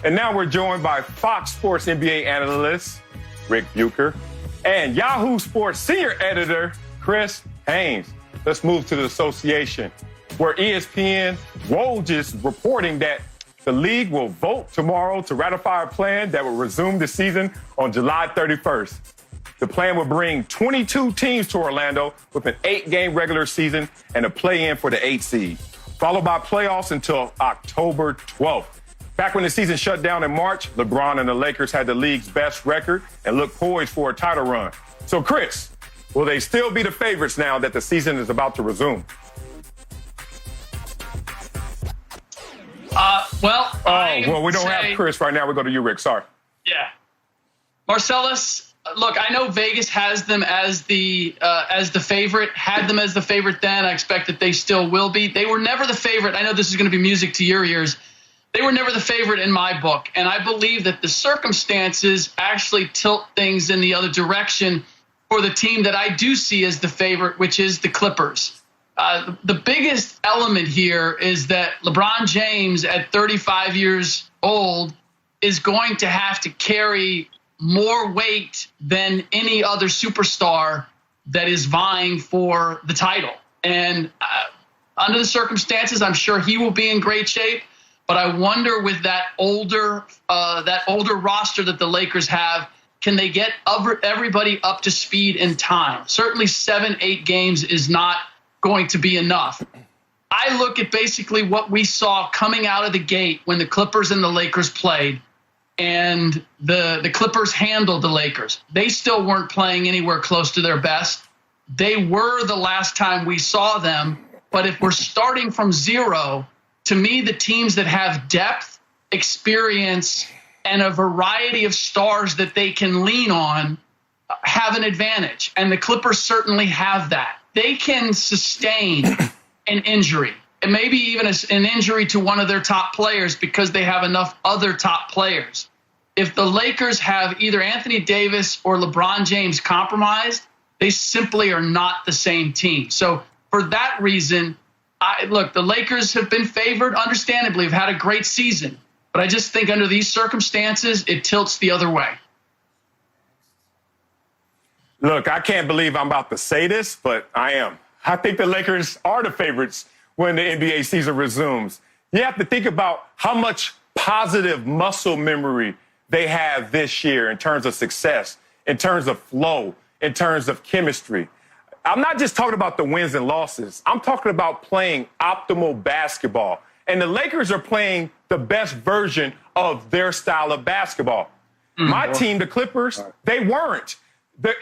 And now we're joined by Fox Sports NBA analyst Ric Bucher and Yahoo Sports senior editor Chris Haynes. Let's move to the association, where ESPN Woj is reporting that the league will vote tomorrow to ratify a plan that will resume the season on July 31st. The plan will bring 22 teams to Orlando with an 8-game regular season and a play-in for the 8th seed, followed by playoffs until October 12th. Back when the season shut down in March, LeBron and the Lakers had the league's best record and look poised for a title run. So, Chris, will they still be the favorites now that the season is about to resume? We don't have Chris right now. We go to you, Rick. Sorry. Yeah. Marcellus, look, I know Vegas has them as the favorite, had them as the favorite then. I expect that they still will be. They were never the favorite. I know this is going to be music to your ears. They were never the favorite in my book, and I believe that the circumstances actually tilt things in the other direction for the team that I do see as the favorite, which is the Clippers. The biggest element here is that LeBron James, at 35 years old, is going to have to carry more weight than any other superstar that is vying for the title. And under the circumstances, I'm sure he will be in great shape. But I wonder, with that older roster that the Lakers have, can they get everybody up to speed in time? Certainly 7-8 games is not going to be enough. I look at basically what we saw coming out of the gate when the Clippers and the Lakers played, and the Clippers handled the Lakers. They still weren't playing anywhere close to their best. They were the last time we saw them. But if we're starting from zero, to me, the teams that have depth, experience, and a variety of stars that they can lean on have an advantage. And the Clippers certainly have that. They can sustain an injury, and maybe even an injury to one of their top players, because they have enough other top players. If the Lakers have either Anthony Davis or LeBron James compromised, they simply are not the same team. So for that reason, look, the Lakers have been favored, understandably, have had a great season. But I just think under these circumstances, it tilts the other way. Look, I can't believe I'm about to say this, but I am. I think the Lakers are the favorites when the NBA season resumes. You have to think about how much positive muscle memory they have this year in terms of success, in terms of flow, in terms of chemistry. I'm not just talking about the wins and losses. I'm talking about playing optimal basketball. And the Lakers are playing the best version of their style of basketball. My team, the Clippers, they weren't.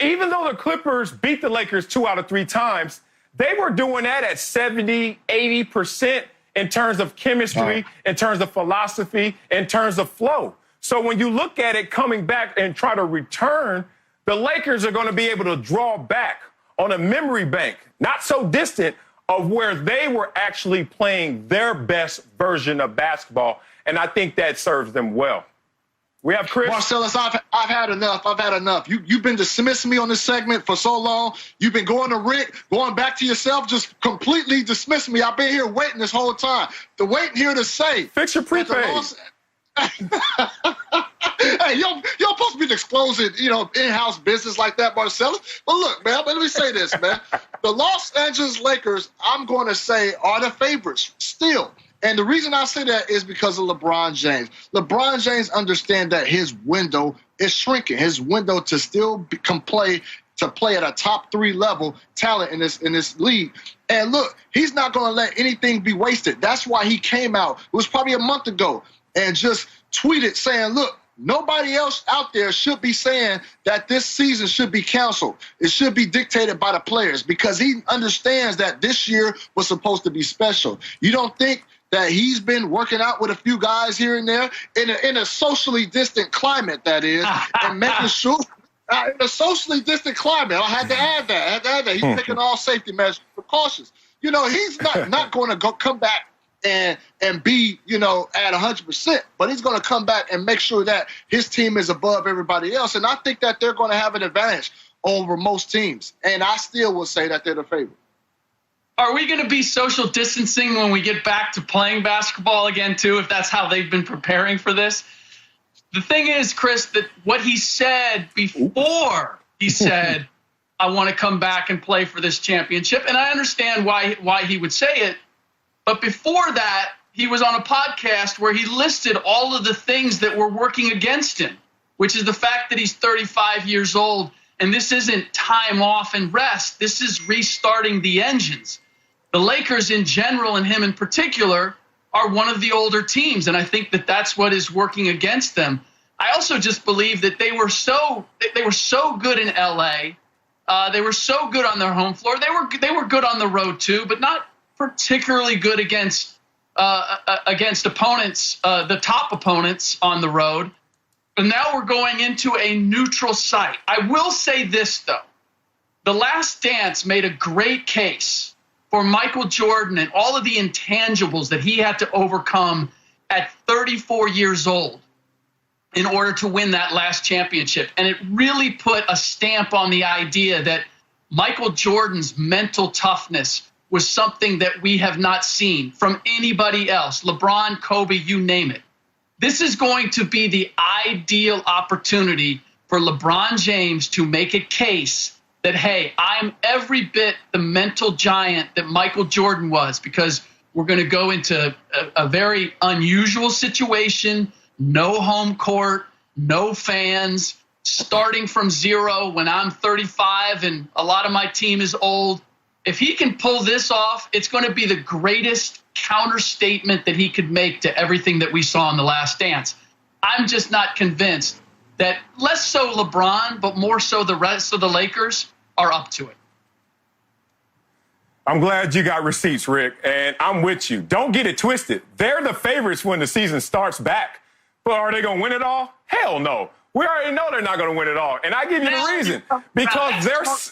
Even though the Clippers beat the Lakers 2 out of 3 times, they were doing that at 70, 80% in terms of chemistry, in terms of philosophy, in terms of flow. So when you look at it coming back and try to return, the Lakers are going to be able to draw back on a memory bank, not so distant, of where they were actually playing their best version of basketball. And I think that serves them well. We have Chris. Marcellus, I've had enough. I've had enough. You've been dismissing me on this segment for so long. You've been going to Rick, going back to yourself, just completely dismissing me. I've been here waiting this whole time. Waiting here to say. Fix your prepaid. Hey, you're supposed to be disclosing, in-house business like that, Marcellus. But look, man, let me say this, man. The Los Angeles Lakers, I'm going to say, are the favorites still. And the reason I say that is because of LeBron James. LeBron James understands that his window is shrinking. His window to still play at a top 3 level talent in this league. And look, he's not going to let anything be wasted. That's why he came out. It was probably a month ago and just tweeted saying, look, nobody else out there should be saying that this season should be canceled. It should be dictated by the players, because he understands that this year was supposed to be special. You don't think that he's been working out with a few guys here and there in a socially distant climate, that is, and making sure in a socially distant climate. I had to add that. He's taking all safety measures, precautions. He's not going to come back and be, at 100%, but he's going to come back and make sure that his team is above everybody else. And I think that they're going to have an advantage over most teams. And I still will say that they're the favorite. Are we going to be social distancing when we get back to playing basketball again, too, if that's how they've been preparing for this? The thing is, Chris, that what he said before he said, I want to come back and play for this championship, and I understand why he would say it, but before that, he was on a podcast where he listed all of the things that were working against him, which is the fact that he's 35 years old, and this isn't time off and rest. This is restarting the engines. The Lakers in general, and him in particular, are one of the older teams, and I think that that's what is working against them. I also just believe that they were so good in L.A., they were so good on their home floor. They were good on the road too, but not particularly good against opponents, the top opponents on the road. And now we're going into a neutral site. I will say this though: The Last Dance made a great case for Michael Jordan and all of the intangibles that he had to overcome at 34 years old in order to win that last championship. And it really put a stamp on the idea that Michael Jordan's mental toughness was something that we have not seen from anybody else. LeBron, Kobe, you name it. This is going to be the ideal opportunity for LeBron James to make a case that, hey, I'm every bit the mental giant that Michael Jordan was, because we're going to go into a very unusual situation. No home court, no fans, starting from zero when I'm 35 and a lot of my team is old. If he can pull this off, it's going to be the greatest counter statement that he could make to everything that we saw in The Last Dance. I'm just not convinced that less so LeBron, but more so the rest of the Lakers are up to it. I'm glad you got receipts, Rick, and I'm with you. Don't get it twisted. They're the favorites when the season starts back. But are they going to win it all? Hell no. We already know they're not going to win it all. And I give you the reason. Because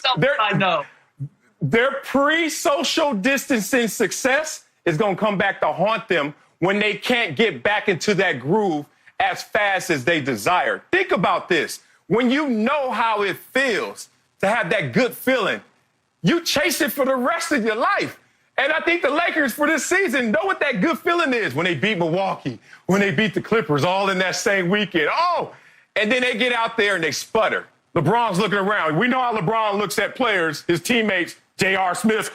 their pre-social distancing success is going to come back to haunt them when they can't get back into that groove as fast as they desire. Think about this. When you know how it feels to have that good feeling, you chase it for the rest of your life. And I think the Lakers for this season know what that good feeling is when they beat Milwaukee, when they beat the Clippers, all in that same weekend. Oh, and then they get out there and they sputter. LeBron's looking around. We know how LeBron looks at players, his teammates, J.R. Smith.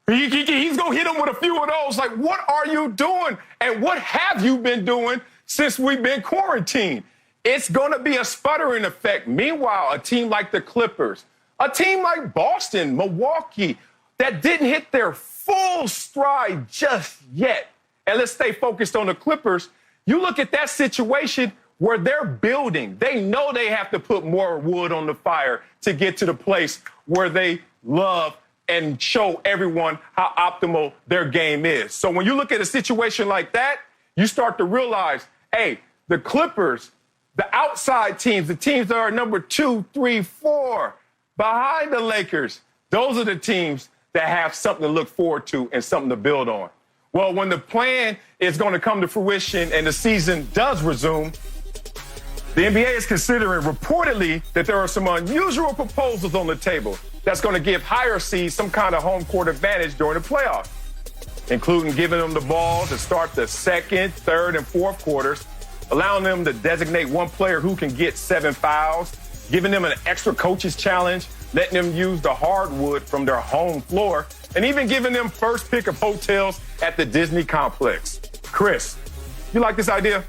He's going to hit them with a few of those. Like, what are you doing? And what have you been doing since we've been quarantined? It's going to be a sputtering effect. Meanwhile, a team like the Clippers, a team like Boston, Milwaukee, that didn't hit their full stride just yet. And let's stay focused on the Clippers. You look at that situation where they're building. They know they have to put more wood on the fire to get to the place where they love and show everyone how optimal their game is. So when you look at a situation like that, you start to realize, hey, the Clippers, the outside teams, the teams that are number 2, 3, 4 behind the Lakers, those are the teams that have something to look forward to and something to build on. Well, when the plan is going to come to fruition and the season does resume, the NBA is considering reportedly that there are some unusual proposals on the table that's going to give higher seeds some kind of home court advantage during the playoffs, including giving them the ball to start the second, third, and fourth quarters, allowing them to designate one player who can get 7 fouls, giving them an extra coach's challenge, letting them use the hardwood from their home floor, and even giving them first pick of hotels at the Disney complex. Chris, you like this idea?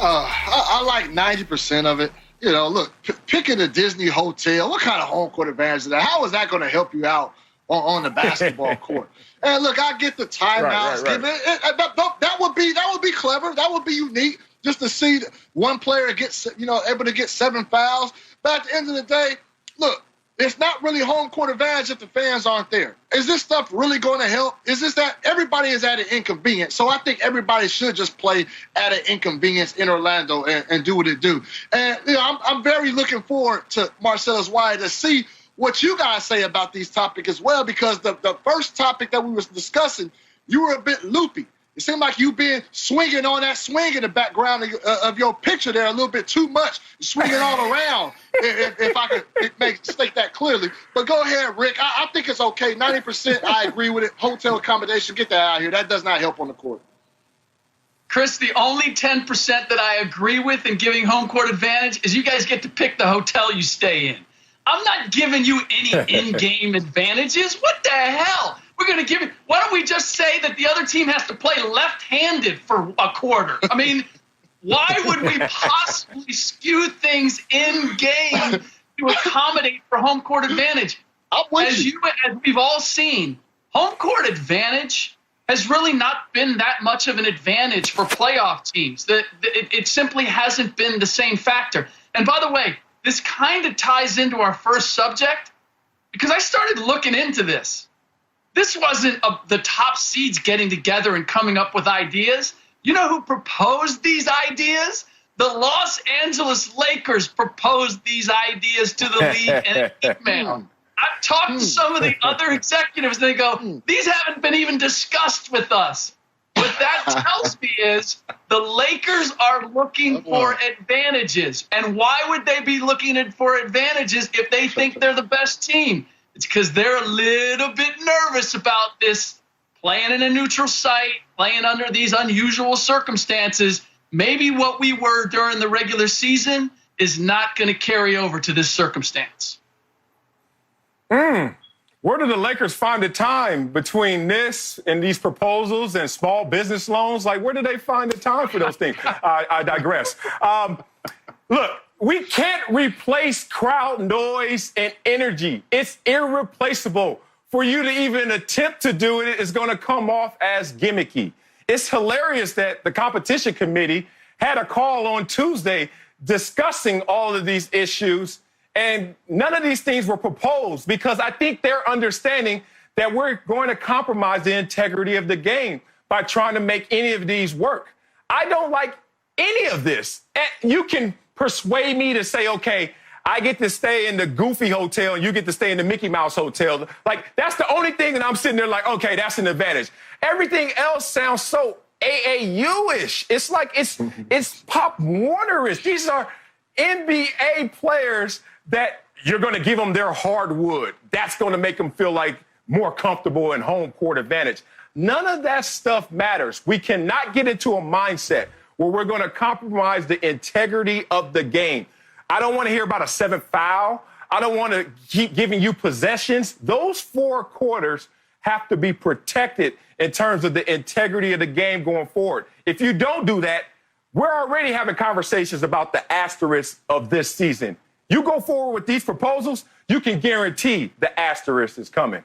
I like 90% of it. You know, look, picking a Disney hotel, what kind of home court advantage is that? How is that going to help you out on the basketball court? And look, I get the timeouts. Right. That would be clever. That would be unique, just to see one player get, able to get 7 fouls. But at the end of the day, look, it's not really home court advantage if the fans aren't there. Is this stuff really going to help? Is this that everybody is at an inconvenience? So I think everybody should just play at an inconvenience in Orlando and do what it do. And I'm very looking forward to Marcellus Wyatt to see what you guys say about these topics as well, because the first topic that we was discussing, you were a bit loopy. It seemed like you been swinging on that swing in the background of your picture there a little bit too much, swinging all around, if I could state that clearly. But go ahead, Rick. I think it's okay. 90%, I agree with it. Hotel accommodation, get that out of here. That does not help on the court. Chris, the only 10% that I agree with in giving home court advantage is you guys get to pick the hotel you stay in. I'm not giving you any in-game advantages. What the hell? We're going to give you. Why don't we just say that the other team has to play left-handed for a quarter? I mean, why would we possibly skew things in-game to accommodate for home court advantage? As we've all seen, home court advantage has really not been that much of an advantage for playoff teams. It simply hasn't been the same factor. And by the way, this kind of ties into our first subject because I started looking into this. This wasn't the top seeds getting together and coming up with ideas. You know who proposed these ideas? The Los Angeles Lakers proposed these ideas to the league in an email. I've talked to some of the other executives, and they go, these haven't been even discussed with us. What that tells me is the Lakers are looking for advantages. And why would they be looking for advantages if they think they're the best team? It's because they're a little bit nervous about this, playing in a neutral site, playing under these unusual circumstances. Maybe what we were during the regular season is not going to carry over to this circumstance. Where do the Lakers find the time between this and these proposals and small business loans? Like, where do they find the time for those things? I digress. Look, we can't replace crowd noise and energy. It's irreplaceable. For you to even attempt to do it is going to come off as gimmicky. It's hilarious that the competition committee had a call on Tuesday discussing all of these issues, and none of these things were proposed because I think they're understanding that we're going to compromise the integrity of the game by trying to make any of these work. I don't like any of this. And you can persuade me to say, okay, I get to stay in the Goofy Hotel and you get to stay in the Mickey Mouse Hotel. Like, that's the only thing that I'm sitting there like, okay, that's an advantage. Everything else sounds so AAU-ish. It's like it's Pop Warner-ish. These are NBA players that you're going to give them their hardwood. That's going to make them feel like more comfortable in home court advantage. None of that stuff matters. We cannot get into a mindset where we're going to compromise the integrity of the game. I don't want to hear about a 7th foul. I don't want to keep giving you possessions. Those 4 quarters have to be protected in terms of the integrity of the game going forward. If you don't do that, we're already having conversations about the asterisk of this season. You go forward with these proposals, you can guarantee the asterisk is coming.